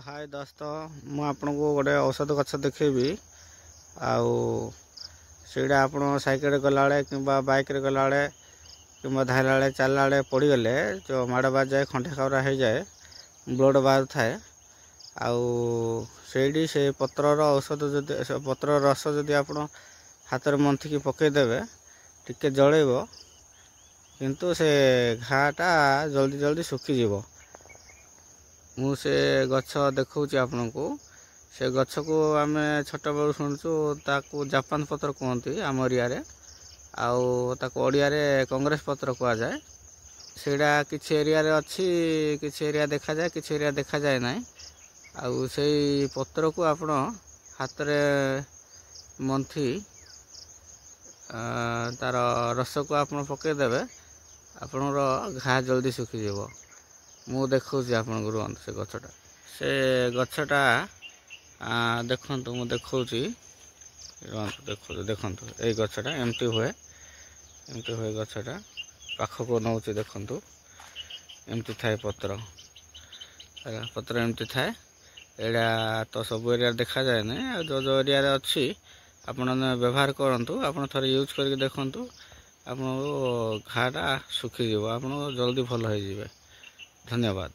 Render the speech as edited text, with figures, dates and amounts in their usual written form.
हाय दोस्त मु आपन को गोटे औषध गछ देखेबी आईटा आप सैकेल गला कि बाइक गला कि धारा चलला पड़गले जो माड़ बाज जाए खंडे खवरा हो जाए ब्लड बाहर थाए आईटी से पत्रर औषध जदि पत्र रस जदि आप हाथ में मंथिकी पकईदेवे टिके जड़ेब किंतु से घाटा जल्दी जल्दी सुखीज मु से गछ देखा आपण को से गछ को आम छोट बेलू शुणुचु ताकू जापान पत्र कहते आम एरिया ओडिया कांग्रेस पत्र कह जाए सेटा किसी एरिया रे अच्छी किसी एरिया देखा जाए किसी एरिया देखा जाए ना आउ से पत्र को आपण हाथ में मंथी तार रस को आप पकईदेवे आपणर घा जल्दी सुखीज मु देखा आपन को रुहत से गछटा देखु मु देखा देखु देखु ये गछटा एमती हुए गछटा पाख को नौ देखु एमती थाए पत्र पत्र एमती थाए एड़ा तो सब एरिया देखा जाए ना जो जो एरिया अच्छी आपण व्यवहार करूँ आप थे यूज करके देखु आप घाटा सुखीज आप जल्दी भल हो धन्यवाद।